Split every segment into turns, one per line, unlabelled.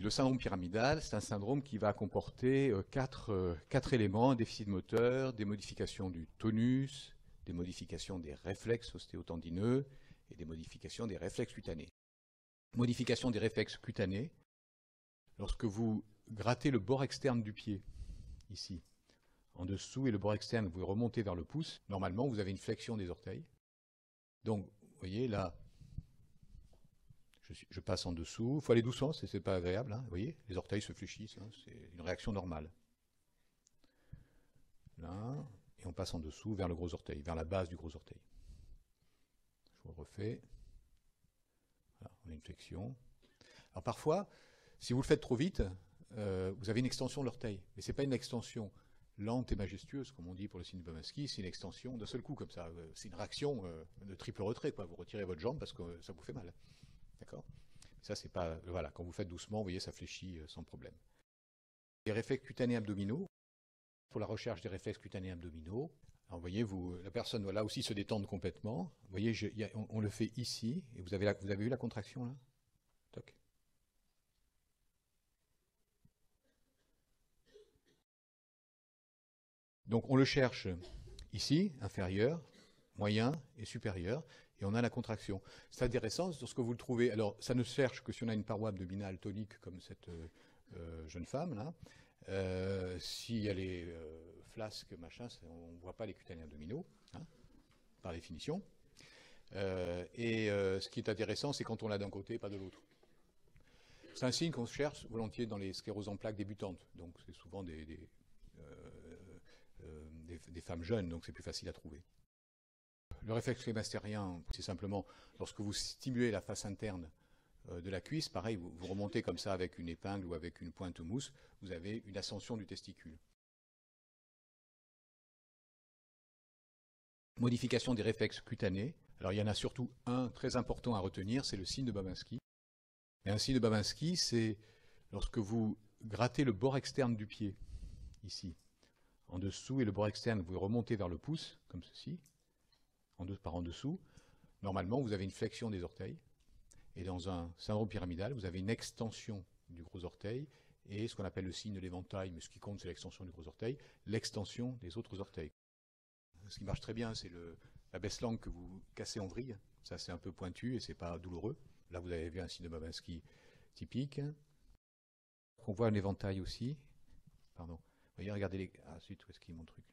Le syndrome pyramidal, c'est un syndrome qui va comporter quatre éléments: un déficit moteur, des modifications du tonus, des modifications des réflexes ostéotendineux et des modifications des réflexes cutanés. Modification des réflexes cutanés, lorsque vous grattez le bord externe du pied, ici, en dessous, et le bord externe, vous remontez vers le pouce, normalement, vous avez une flexion des orteils. Donc, vous voyez, là, je passe en dessous. Il faut aller doucement, c'est pas agréable. Hein, vous voyez, les orteils se fléchissent. Hein, c'est une réaction normale. Là, et on passe en dessous vers le gros orteil, vers la base du gros orteil. Je vous refais. Voilà, on a une flexion. Alors parfois, si vous le faites trop vite, vous avez une extension de l'orteil. Mais ce n'est pas une extension lente et majestueuse, comme on dit pour le signe de Babanski, c'est une extension d'un seul coup, comme ça. C'est une réaction de triple retrait, quoi. Vous retirez votre jambe parce que ça vous fait mal. D'accord ? Ça, c'est pas. Voilà, quand vous faites doucement, vous voyez, ça fléchit sans problème. Les réflexes cutanés abdominaux, pour la recherche des réflexes cutanés abdominaux, alors, vous voyez, la personne doit là aussi se détendre complètement. Vous voyez, on le fait ici, et vous avez vu la contraction là ? Toc. Donc on le cherche ici, inférieur, moyen et supérieur, et on a la contraction. C'est intéressant lorsque vous le trouvez. Alors ça ne se cherche que si on a une paroi abdominale tonique comme cette jeune femme là. Si elle est flasque, machin, on ne voit pas les cutanés abdominaux, hein, par définition. Ce qui est intéressant, c'est quand on l'a d'un côté, pas de l'autre. C'est un signe qu'on se cherche volontiers dans les scléroses en plaques débutantes. Donc c'est souvent des femmes jeunes, donc c'est plus facile à trouver. Le réflexe clémastérien, c'est simplement lorsque vous stimulez la face interne de la cuisse, pareil, vous remontez comme ça avec une épingle ou avec une pointe mousse, vous avez une ascension du testicule. Modification des réflexes cutanés. Alors il y en a surtout un très important à retenir, c'est le signe de Babanski. Et un signe de Babanski, c'est lorsque vous grattez le bord externe du pied, ici, en dessous, et le bord externe, vous remontez vers le pouce, comme ceci, par en dessous. Normalement, vous avez une flexion des orteils. Et dans un syndrome pyramidal, vous avez une extension du gros orteil et ce qu'on appelle le signe de l'éventail, mais ce qui compte, c'est l'extension du gros orteil, l'extension des autres orteils. Ce qui marche très bien, c'est la baisse-langue que vous cassez en vrille. Ça, c'est un peu pointu et c'est pas douloureux. Là, vous avez vu un signe de Babanski typique. On voit un éventail aussi. Pardon. Vous voyez, regardez les. Ah, zut, où est-ce qu'il est mon truc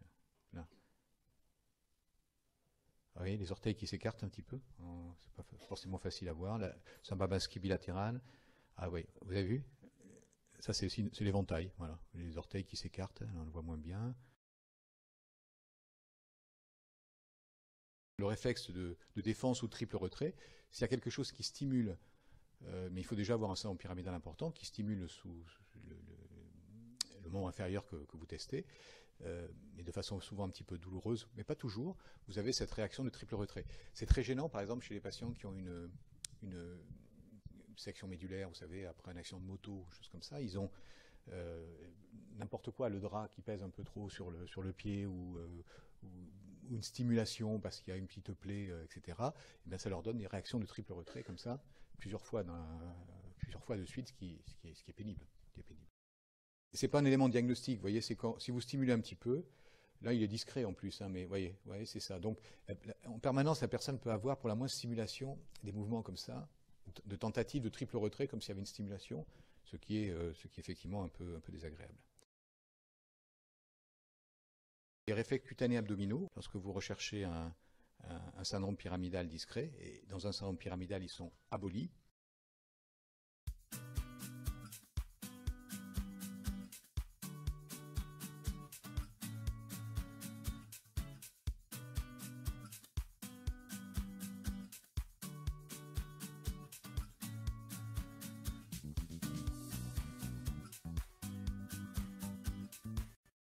là. Vous voyez, les orteils qui s'écartent un petit peu. C'est pas forcément facile à voir. C'est un Babanski bilatéral. Ah oui, vous avez vu? Ça, c'est l'éventail. Voilà. Les orteils qui s'écartent. On le voit moins bien. Le réflexe de défense ou de triple retrait, s'il y a quelque chose qui stimule, mais il faut déjà avoir un syndrome pyramidal important, qui stimule sous le membre inférieur que vous testez, mais de façon souvent un petit peu douloureuse, mais pas toujours, vous avez cette réaction de triple retrait. C'est très gênant, par exemple, chez les patients qui ont une section médulaire, vous savez, après un accident de moto, choses comme ça, ils ont n'importe quoi, le drap qui pèse un peu trop sur le pied ou une stimulation parce qu'il y a une petite plaie, etc. Et bien ça leur donne des réactions de triple retrait comme ça, plusieurs fois de suite, ce qui est pénible. C'est pas un élément diagnostique, vous voyez, c'est si vous stimulez un petit peu, là il est discret en plus, hein, mais voyez, c'est ça. Donc en permanence, la personne peut avoir pour la moindre stimulation des mouvements comme ça, de tentative de triple retrait, comme s'il y avait une stimulation, ce qui est effectivement un peu désagréable. Les réflexes cutanés abdominaux, lorsque vous recherchez un syndrome pyramidal discret, et dans un syndrome pyramidal, ils sont abolis,